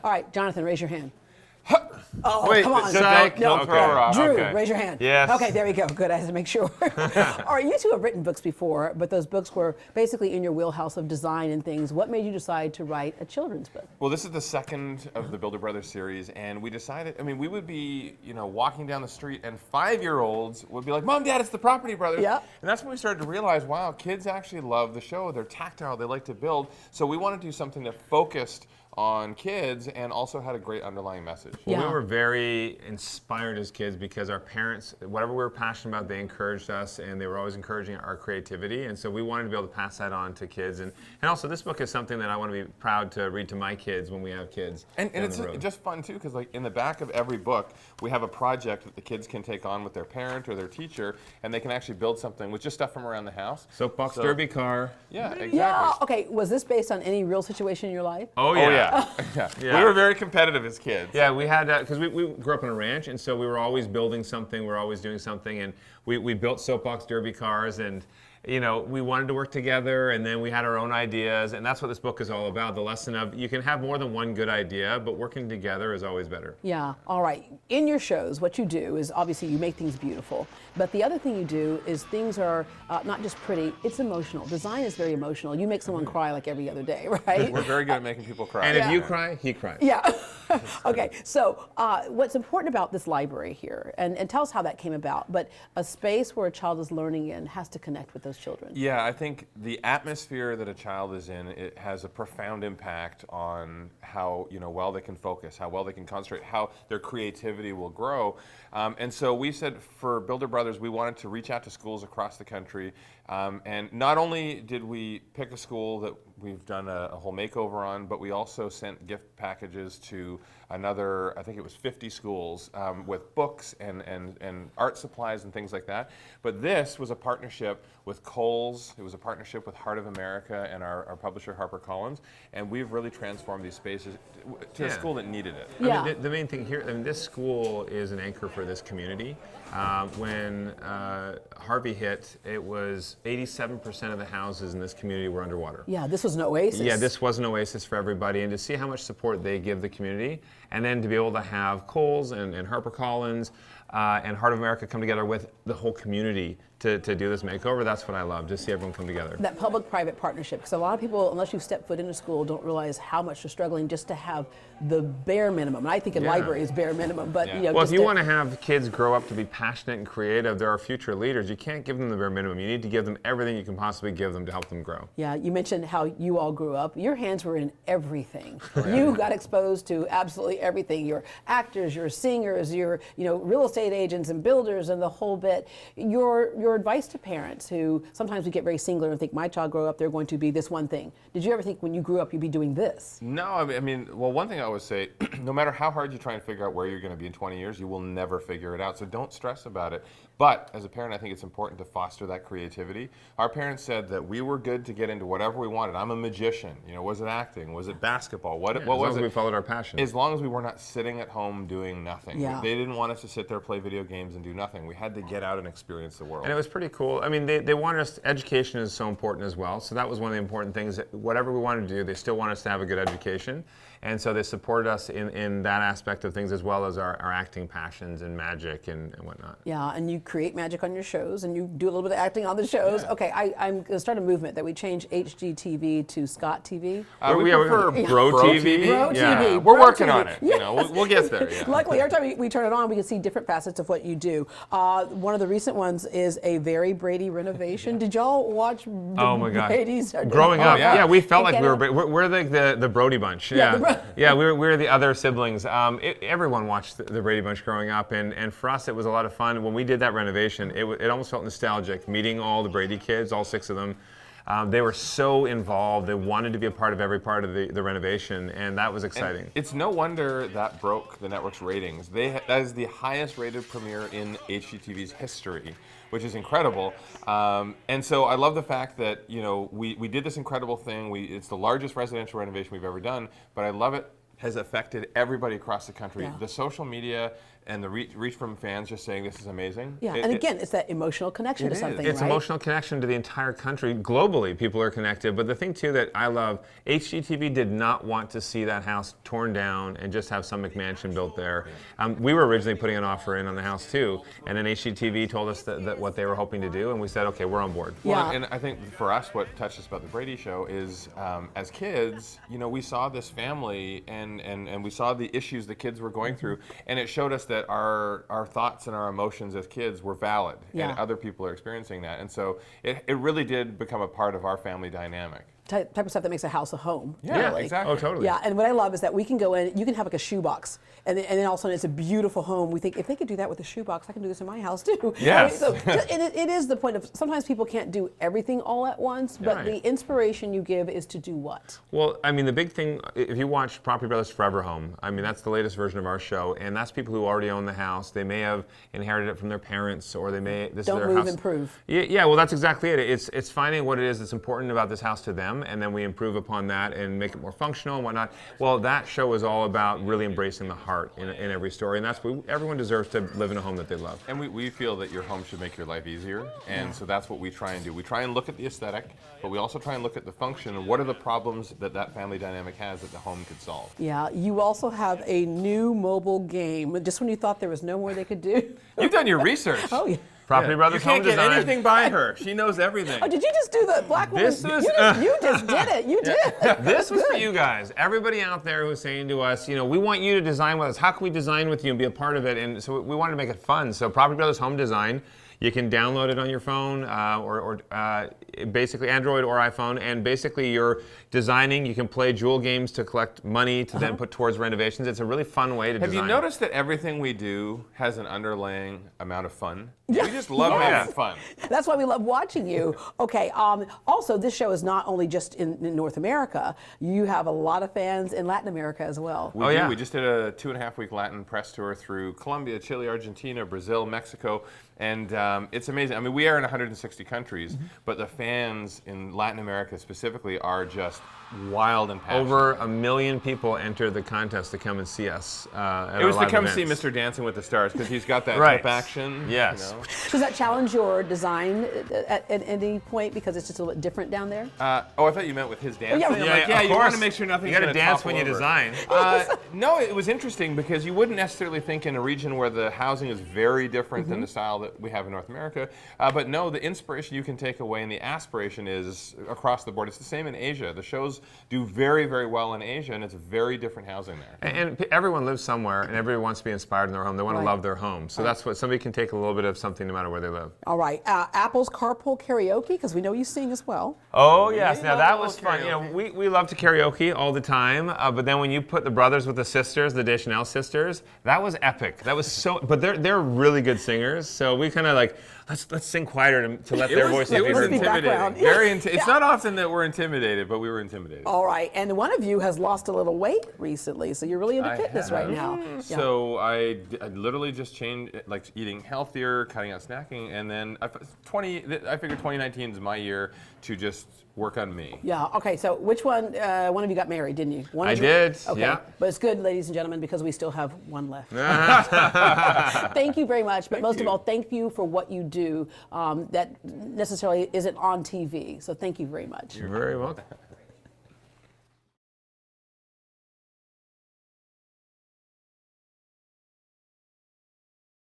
All right, Jonathan, raise your hand. Oh, wait, come on. Don't throw her off. Drew, Okay. raise your hand. Yes. Okay, there we go. Good, I had to make sure. All right, you two have written books before, but those books were basically in your wheelhouse of design and things. What made you decide to write a children's book? Well, this is the second of the Builder Brothers series, and we decided, we would be, walking down the street, and 5-year-olds would be like, Mom, Dad, it's the Property Brothers. Yeah. And that's when we started to realize, wow, kids actually love the show. They're tactile, they like to build. So we wanted to do something that focused on kids and also had a great underlying message. Well, we were very inspired as kids because our parents, whatever we were passionate about, they encouraged us, and they were always encouraging our creativity, and so we wanted to be able to pass that on to kids. And also this book is something that I want to be proud to read to my kids when we have kids. And it's just fun too, because in the back of every book we have a project that the kids can take on with their parent or their teacher, and they can actually build something with just stuff from around the house. Soapbox derby car. Yeah, exactly. Yeah, okay, was this based on any real situation in your life? Oh yeah. Yeah. We were very competitive as kids. Yeah, we had, because we grew up on a ranch, and so we were always building something, we were always doing something, and we built soapbox derby cars, and we wanted to work together, and then we had our own ideas, and that's what this book is all about. The lesson of you can have more than one good idea, but working together is always better. Yeah, all right. In your shows, what you do is obviously you make things beautiful, but the other thing you do is things are not just pretty, it's emotional. Design is very emotional. You make someone cry like every other day, right? We're very good at making people cry. And if you cry, he cries. Yeah. Okay, so what's important about this library here, and tell us how that came about, but a space where a child is learning in has to connect with those children. Yeah, I think the atmosphere that a child is in, it has a profound impact on how well they can focus, how well they can concentrate, how their creativity will grow. And so we said for Builder Brothers, we wanted to reach out to schools across the country. And not only did we pick a school that we've done a whole makeover on, but we also sent gift packages to another, I think it was 50 schools with books and art supplies and things like that. But this was a partnership with Kohl's, it was a partnership with Heart of America and our publisher HarperCollins, and we've really transformed these spaces to a school that needed it. Yeah. I mean, the main thing here, this school is an anchor for this community. When Harvey hit, it was 87% of the houses in this community were underwater. Yeah, this was an oasis. Yeah, this was an oasis for everybody, and to see how much support they give the community, and then to be able to have Kohl's and HarperCollins and Heart of America come together with the whole community to do this makeover, that's what I love, to see everyone come together. That public-private partnership, because a lot of people, unless you step foot into school, don't realize how much they're struggling just to have the bare minimum. And I think a library is bare minimum, but well, if you want to have kids grow up to be passionate and creative, they're our future leaders. You can't give them the bare minimum. You need to give them everything you can possibly give them to help them grow. Yeah, you mentioned how you all grew up. Your hands were in everything. You got exposed to absolutely everything. You're actors, you're singers, you're real estate agents and builders and the whole bit. Your advice to parents who sometimes we get very singular and think my child grew up, they're going to be this one thing. Did you ever think when you grew up you'd be doing this? No, I mean, well, one thing I always say, no matter how hard you try and figure out where you're going to be in 20 years, you will never figure it out. So don't stress about it. But as a parent, I think it's important to foster that creativity. Our parents said that we were good to get into whatever we wanted. I'm a magician. Was it acting? Was it basketball? What was it? As long as we followed our passion. As long as we were not sitting at home doing nothing. Yeah. They didn't want us to sit there, play video games, and do nothing. We had to get out and experience the world. And it was pretty cool. I mean, they wanted us, education is so important as well. So that was one of the important things. Whatever we wanted to do, they still want us to have a good education. And so they supported us in that aspect of things as well as our acting passions and magic and whatnot. Yeah, and you create magic on your shows and you do a little bit of acting on the shows. Yeah. Okay, I'm going to start a movement that we change HGTV to Scott TV. We prefer Bro TV. Bro TV. We're working on it. Yes. We'll get there. Yeah. Luckily, every time we turn it on, we can see different facets of what you do. One of the recent ones is a very Brady renovation. Did y'all watch Brady's? Growing up, we felt like we're like the Brody Bunch. Yeah, we were the other siblings. Everyone watched the Brady Bunch growing up, and for us it was a lot of fun. When we did that renovation, it almost felt nostalgic, meeting all the Brady kids, all 6 of them. They were so involved. They wanted to be a part of every part of the renovation, and that was exciting. And it's no wonder that broke the network's ratings. That is the highest rated premiere in HGTV's history, which is incredible. And so I love the fact that we did this incredible thing. It's the largest residential renovation we've ever done, but I love it has affected everybody across the country. Yeah. The social media and the reach from fans just saying this is amazing. Yeah, and again, it's that emotional connection to something, It's right? emotional connection to the entire country. Globally, people are connected. But the thing, too, that I love, HGTV did not want to see that house torn down and just have some McMansion built there. We were originally putting an offer in on the house, too. And then HGTV told us that what they were hoping to do, and we said, okay, we're on board. Well, and I think for us, what touched us about the Brady Show is, as kids, we saw this family and we saw the issues the kids were going through, and it showed us that our thoughts and our emotions as kids were valid, and other people are experiencing that, and so it really did become a part of our family dynamic. Type of stuff that makes a house a home. Yeah, really. exactly. Oh, totally. Yeah, and what I love is that we can go in, you can have like a shoebox, and then all of a sudden it's a beautiful home. We think, if they could do that with a shoebox, I can do this in my house too. Yes. I mean, so it is the point of, sometimes people can't do everything all at once, but the inspiration you give is to do what? Well, I mean, the big thing, if you watch Property Brothers Forever Home, I mean, that's the latest version of our show, and that's people who already own the house. They may have inherited it from their parents, or they may, this Don't is their move, house. improve. Yeah, well, that's exactly it. It's finding what it is that's important about this house to them, and then we improve upon that and make it more functional and whatnot. Well, that show is all about really embracing the heart in every story, and that's what everyone deserves, to live in a home that they love. And we feel that your home should make your life easier, and so that's what we try and do. We try and look at the aesthetic, but we also try and look at the function and what are the problems that family dynamic has that the home could solve. Yeah, you also have a new mobile game, just when you thought there was no more they could do. You've done your research. Oh, yeah. Property Brothers You can't Home get Design. anything by her. She knows everything. Oh, did you just do the black woman? This was- You just did it. You did. This was for you guys. Everybody out there who's saying to us, we want you to design with us. How can we design with you and be a part of it? And so we wanted to make it fun. So Property Brothers Home Design, you can download it on your phone, or basically Android or iPhone, and basically you're designing. You can play jewel games to collect money to then put towards renovations. It's a really fun way to design. Have you noticed that everything we do has an underlying amount of fun? Yeah. We just love Yes. making fun. That's why we love watching you. Okay. Also, this show is not only just in North America. You have a lot of fans in Latin America as well. We do. yeah. We just did a 2.5-week Latin press tour through Colombia, Chile, Argentina, Brazil, Mexico, and it's amazing. I mean, we are in 160 countries, but the fans in Latin America specifically are just wild and passionate. Over 1 million people entered the contest to come and see us. At It was our to come live see events. Mr. Dancing with the Stars because he's got that Right. hip action. Yes. Does that challenge your design at any point because it's just a little bit different down there? I thought you meant with his dancing. yeah. I'm Yeah, like, of you course. want to make sure nothing's You got to gonna dance topple when you over. design. No, it was interesting because you wouldn't necessarily think in a region where the housing is very different than the style that we have in North America. But no, the inspiration you can take away and the aspiration is across the board. It's the same in Asia. The shows do very, very well in Asia, and it's very different housing there. And everyone lives somewhere, and everybody wants to be inspired in their home. They want Right. to love their home. So that's what somebody can take a little bit of something no matter where they live. All right. Apple's Carpool Karaoke, because we know you sing as well. Oh yes, now love that a was little fun. We love to karaoke all the time, but then when you put the brothers with the sisters, the Deschanel sisters, that was epic. That was so. But they're really good singers, so we kind of like let's sing quieter to let their voices It be was heard. be background. intimidating. It's not often that we're intimidated, but we were intimidated. All right. And one of you has lost a little weight recently, so you're really into fitness right now. Yeah. So I literally just changed, like eating healthier, cutting out snacking, and then I figured 2019 is my year to just work on me. Yeah. Okay. So which one of you got married, didn't you? One I of you- did, Okay. yeah. But it's good, ladies and gentlemen, because we still have one left. Thank you very much. But most of all, thank you for what you do that necessarily isn't on TV. So thank you very much. You're very welcome.